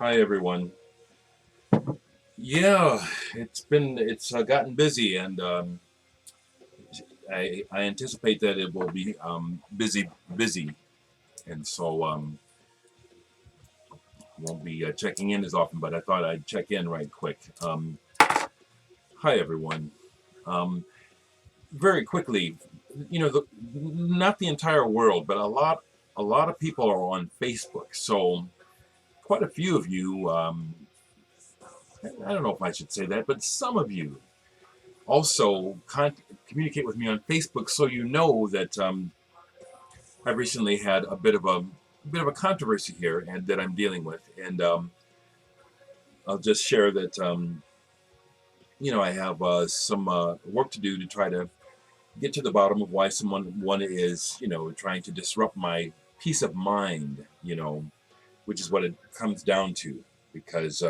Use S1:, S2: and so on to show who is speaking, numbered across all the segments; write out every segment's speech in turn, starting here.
S1: Hi everyone. Yeah, it's gotten busy, and I anticipate that it will be busy, and so won't be checking in as often. But I thought I'd check in right quick. Hi everyone. Um, Very quickly, not the entire world, but a lot of people are on Facebook. So quite a few of you. I don't know if I should say that, but some of you also communicate with me on Facebook, so you know that I've recently had a bit of a controversy here, and that I'm dealing with, and I'll just share that I have some work to do to try to get to the bottom of why one is trying to disrupt my peace of mind, which is what it comes down to, because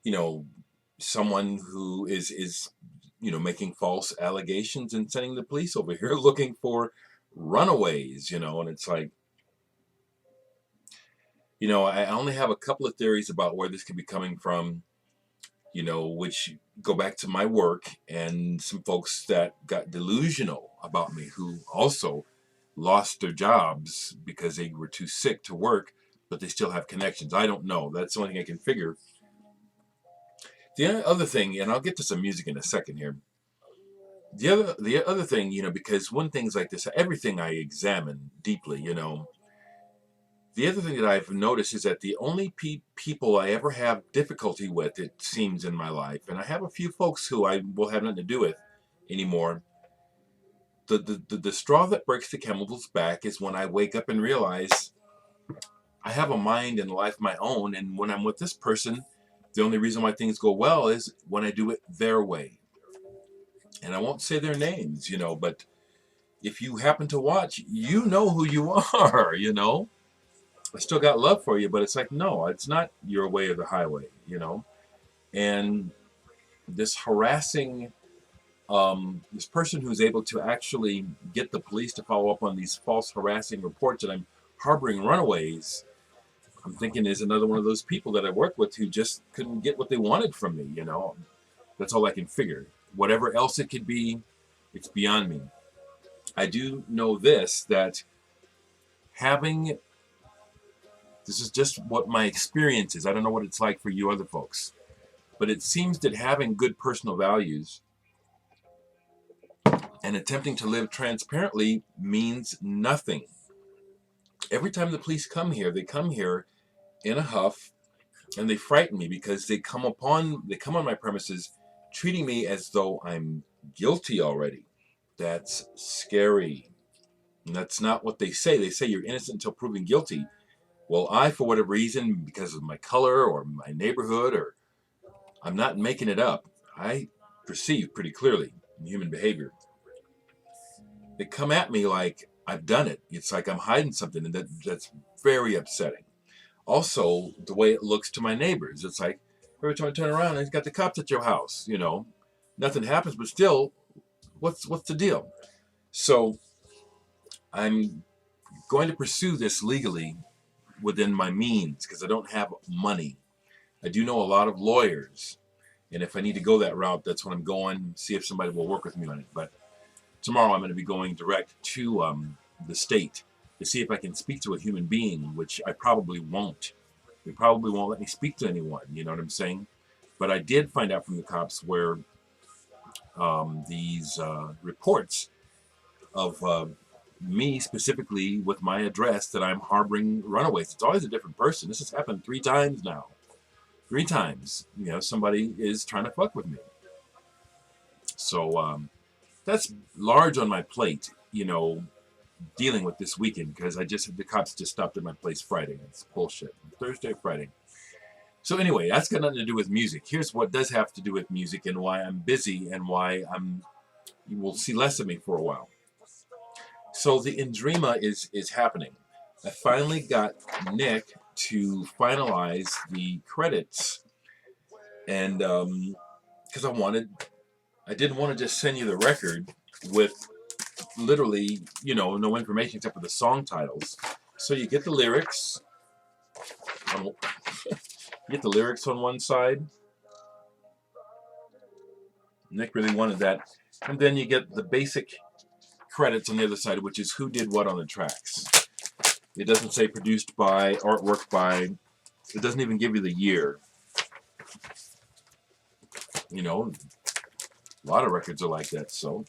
S1: you know someone who is making false allegations and sending the police over here looking for runaways, and it's like, I only have a couple of theories about where this could be coming from, which go back to my work and some folks that got delusional about me who also lost their jobs because they were too sick to work, but they still have connections. I don't know. That's the only thing I can figure. The other thing, and I'll get to some music in a second here. The other thing, because when things like this, everything I examine deeply, the other thing that I've noticed is that the only people I ever have difficulty with, it seems, in my life, and I have a few folks who I will have nothing to do with anymore. The straw that breaks the camel's back is when I wake up and realize I have a mind and a life of my own, and when I'm with this person, the only reason why things go well is when I do it their way. And I won't say their names, but if you happen to watch, you know who you are. I still got love for you, but it's like, no, it's not your way or the highway. And this harassing, this person who's able to actually get the police to follow up on these false harassing reports that I'm harboring runaways, I'm thinking is another one of those people that I work with who just couldn't get what they wanted from me. That's all I can figure. Whatever else it could be, it's beyond me. I do know this, that having, this is just what my experience is. I don't know what it's like for you other folks, but it seems that having good personal values and attempting to live transparently means nothing. Every time the police come here, they come here in a huff, and they frighten me because they come on my premises treating me as though I'm guilty already. That's scary. And that's not what they say. They say you're innocent until proven guilty. Well, I, for whatever reason, because of my color or my neighborhood, or I'm not making it up, I perceive pretty clearly in human behavior. They come at me like I've done it. It's like I'm hiding something, and that's very upsetting. Also, the way it looks to my neighbors, it's like every time I turn around, he's got the cops at your house. Nothing happens, but still, what's the deal? So I'm going to pursue this legally within my means because I don't have money. I do know a lot of lawyers, and if I need to go that route, that's when I'm going. See if somebody will work with me on it. But tomorrow I'm going to be going direct to the state to see if I can speak to a human being, which I probably won't. They probably won't let me speak to anyone. You know what I'm saying? But I did find out from the cops where these reports of me specifically with my address that I'm harboring runaways. It's always a different person. This has happened 3 times now. 3 times. Somebody is trying to fuck with me. So that's large on my plate, dealing with this weekend, because the cops just stopped at my place Friday. It's bullshit. Thursday, Friday. So anyway, that's got nothing to do with music. Here's what does have to do with music and why I'm busy and why you will see less of me for a while. So the Indrima is happening. I finally got Nick to finalize the credits, and because I didn't want to just send you the record with literally, no information except for the song titles. So you get the lyrics, You get the lyrics on one side. Nick really wanted that. And then you get the basic credits on the other side, which is who did what on the tracks. It doesn't say produced by, artwork by. It doesn't even give you the year. You know, a lot of records are like that. So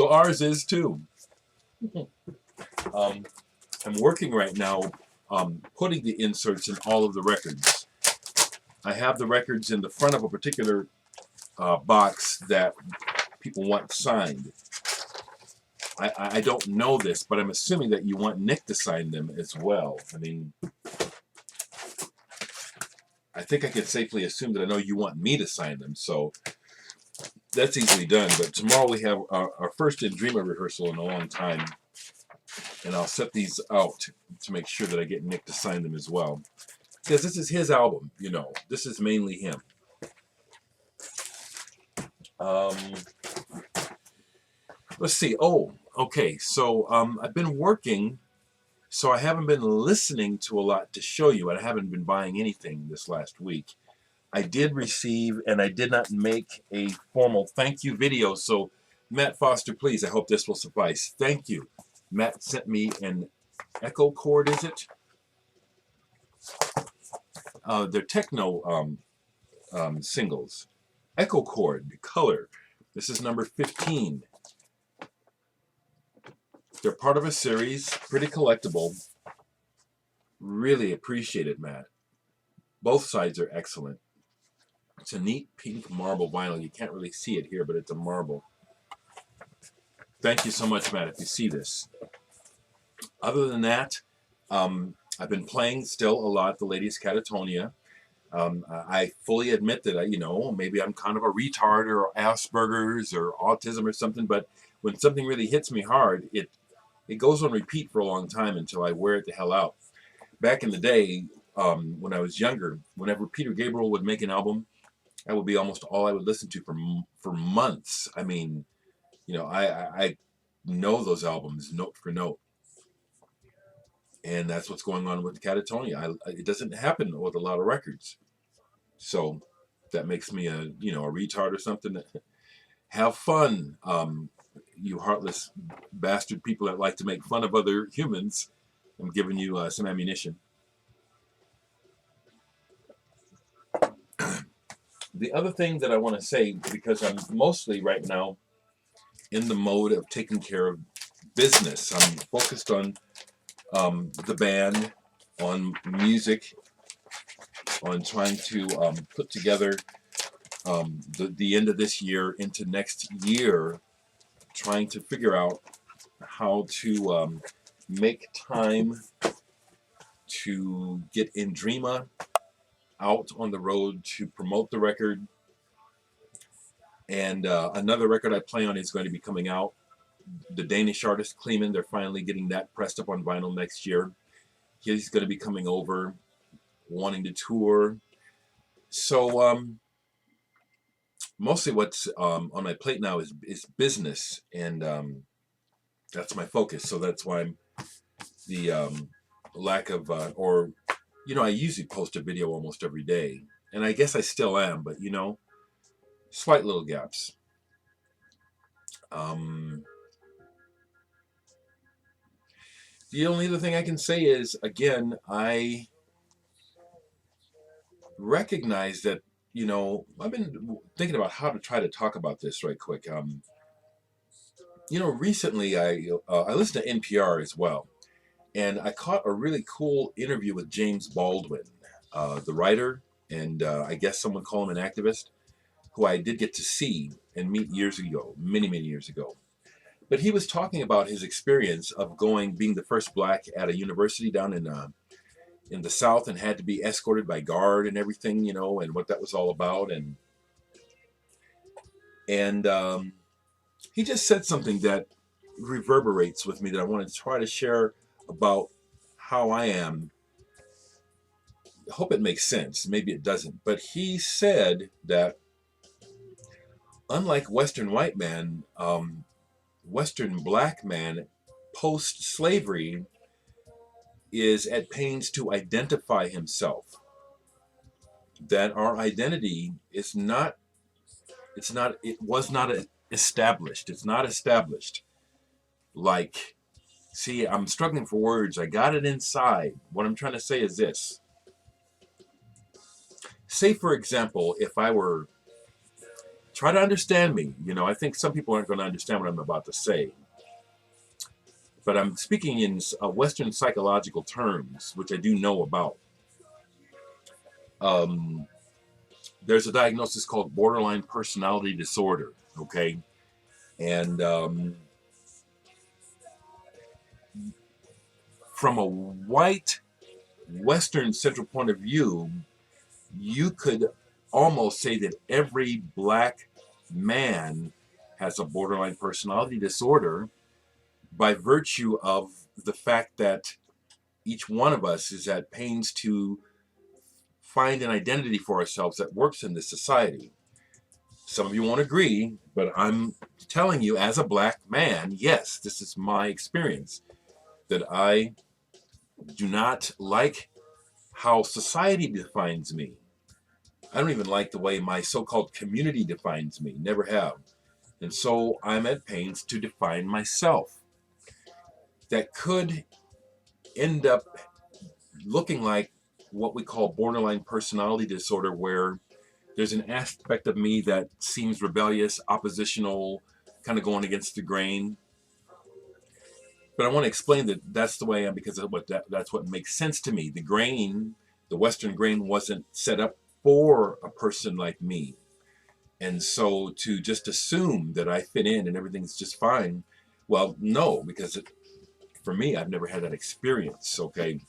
S1: ours is too. I'm working right now putting the inserts in all of the records. I have the records in the front of a particular box that people want signed. I don't know this, but I'm assuming that you want Nick to sign them as well. I mean, I think I can safely assume that I know you want me to sign them, so that's easily done. But tomorrow we have our first In Dreamer rehearsal in a long time, and I'll set these out to make sure that I get Nick to sign them as well. Because this is his album, you know. This is mainly him. Let's see. Oh, okay. So I've been working, so I haven't been listening to a lot to show you, and I haven't been buying anything this last week. I did receive, and I did not make a formal thank you video, so Matt Foster, please, I hope this will suffice. Thank you. Matt sent me an Echo Chord, is it? They're techno singles. Echo Chord, color. This is number 15. They're part of a series, pretty collectible. Really appreciate it, Matt. Both sides are excellent. It's a neat pink marble vinyl. You can't really see it here, but it's a marble. Thank you so much, Matt, if you see this. Other than that, I've been playing still a lot the Ladies Catatonia. I fully admit that, you know, maybe I'm kind of a retard or Asperger's or autism or something, but when something really hits me hard, it goes on repeat for a long time until I wear it the hell out. Back in the day, when I was younger, whenever Peter Gabriel would make an album, that would be almost all I would listen to for months. I mean, you know, I know those albums note for note. And that's what's going on with the Catatonia. It doesn't happen with a lot of records. So that makes me a retard or something. Have fun, you heartless bastard people that like to make fun of other humans. I'm giving you some ammunition. The other thing that I want to say, because I'm mostly right now in the mode of taking care of business. I'm focused on the band, on music, on trying to put together the end of this year into next year, trying to figure out how to make time to get In Dreama out on the road to promote the record. And another record I play on is going to be coming out. The Danish artist Kleeman, they're finally getting that pressed up on vinyl next year. He's going to be coming over, wanting to tour. So mostly what's on my plate now is business, and that's my focus. So that's why the lack of, I usually post a video almost every day, and I guess I still am, but slight little gaps. The only other thing I can say is, again, I recognize that, I've been thinking about how to try to talk about this right quick. Recently I listened to NPR as well, and I caught a really cool interview with James Baldwin, the writer, and I guess someone call him an activist, who I did get to see and meet years ago, many, many years ago. But he was talking about his experience of being the first black at a university down in the South, and had to be escorted by guard and everything, and what that was all about. And he just said something that reverberates with me that I want to try to share about how I am. I hope it makes sense. Maybe it doesn't. But he said that unlike Western white man, Western black man, post-slavery, is at pains to identify himself. That our identity is not, it was not established. It's not established. Like, see, I'm struggling for words. I got it inside. What I'm trying to say is this. Say, for example, if I were, try to understand me. I think some people aren't going to understand what I'm about to say. But I'm speaking in Western psychological terms, which I do know about. There's a diagnosis called borderline personality disorder, okay? And from a white Western central point of view, you could almost say that every black man has a borderline personality disorder by virtue of the fact that each one of us is at pains to find an identity for ourselves that works in this society. Some of you won't agree, but I'm telling you as a black man, yes, this is my experience, that I do not like how society defines me. I don't even like the way my so-called community defines me, never have. And so I'm at pains to define myself. That could end up looking like what we call borderline personality disorder, where there's an aspect of me that seems rebellious, oppositional, kind of going against the grain. But I want to explain that that's the way I am because of that's what makes sense to me. The grain, the Western grain, wasn't set up for a person like me. And so to just assume that I fit in and everything's just fine, well, no, because for me, I've never had that experience, okay?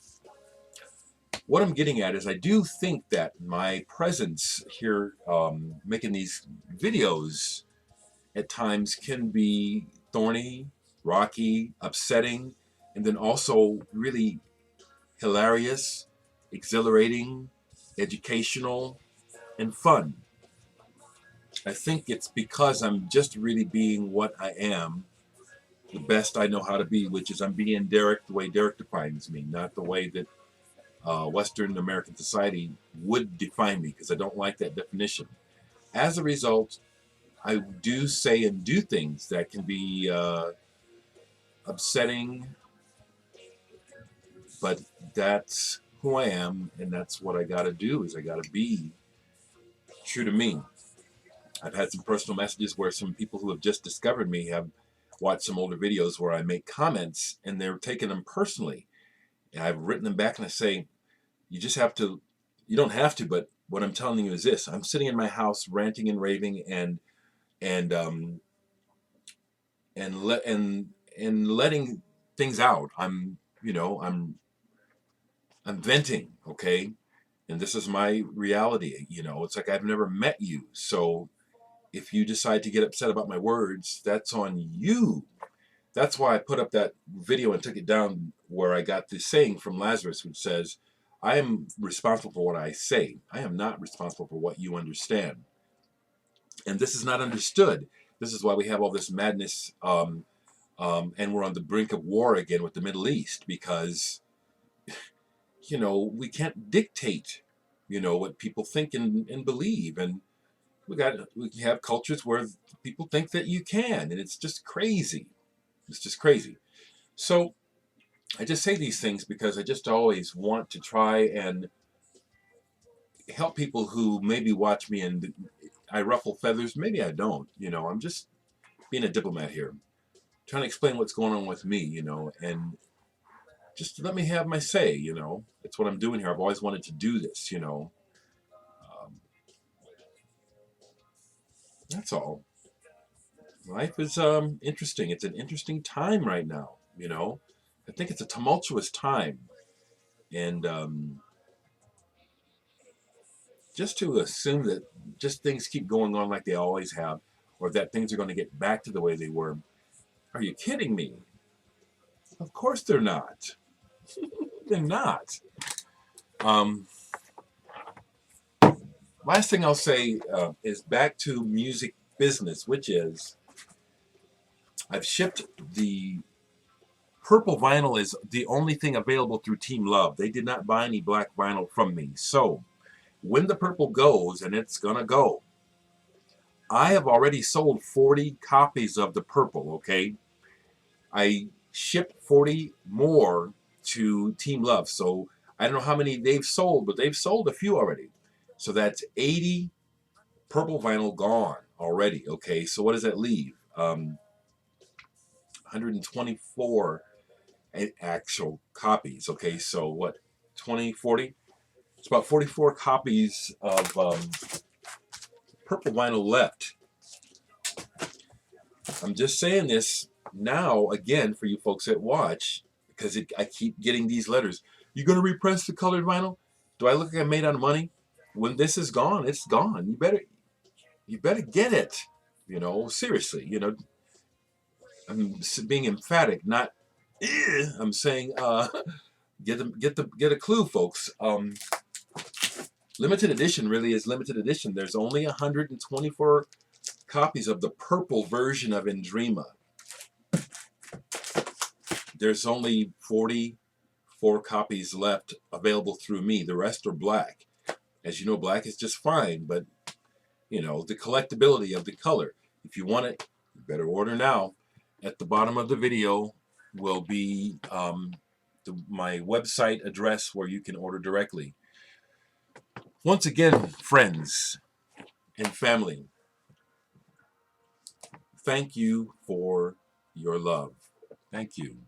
S1: What I'm getting at is I do think that my presence here making these videos at times can be thorny, rocky, upsetting, and then also really hilarious, exhilarating, educational, and fun. I think it's because I'm just really being what I am, the best I know how to be, which is I'm being Dereck the way Dereck defines me, not the way that Western American society would define me, because I don't like that definition. As a result, I do say and do things that can be upsetting, but that's who I am, and that's what I got to do, is I got to be true to me. I've had some personal messages where some people who have just discovered me have watched some older videos where I make comments and they're taking them personally. And I've written them back and I say, you just have to, you don't have to, but what I'm telling you is this. I'm sitting in my house ranting and raving and letting things out. I'm venting, okay? And this is my reality. It's like I've never met you. So if you decide to get upset about my words, that's on you. That's why I put up that video and took it down, where I got this saying from Lazarus, which says, I am responsible for what I say. I am not responsible for what you understand. And this is not understood. This is why we have all this madness, and we're on the brink of war again with the Middle East, because, we can't dictate, what people think and believe. And we have cultures where people think that you can, and it's just crazy. It's just crazy. So I just say these things because I just always want to try and help people who maybe watch me and I ruffle feathers. Maybe I don't. I'm just being a diplomat here, trying to explain what's going on with me, and just let me have my say. That's what I'm doing here. I've always wanted to do this. That's all. Life is interesting. It's an interesting time right now. I think it's a tumultuous time, and just to assume that just things keep going on like they always have, or that things are going to get back to the way they were. Are you kidding me? Of course they're not. They're not. Last thing I'll say is back to music business, which is I've shipped the purple vinyl is the only thing available through Team Love. They did not buy any black vinyl from me. So when the purple goes, and it's gonna go, I have already sold 40 copies of the purple, okay? I shipped 40 more to Team Love. So I don't know how many they've sold, but they've sold a few already. So that's 80 purple vinyl gone already, okay? So what does that leave? 124 actual copies, okay? So what, 20, 40? It's about 44 copies of purple vinyl left. I'm just saying this now, again, for you folks that watch, because I keep getting these letters. You gonna repress the colored vinyl? Do I look like I made out of money? When this is gone, it's gone. You better get it. You know, seriously. You know, I'm being emphatic, not. I'm saying, get a clue, folks. Limited edition really is limited edition. There's only 124 copies of the purple version of Indrima. There's only 44 copies left available through me. The rest are black. As you know, black is just fine, but you know, the collectability of the color. If you want it, you better order now. At the bottom of the video will be my website address where you can order directly. Once again, friends and family, thank you for your love. Thank you.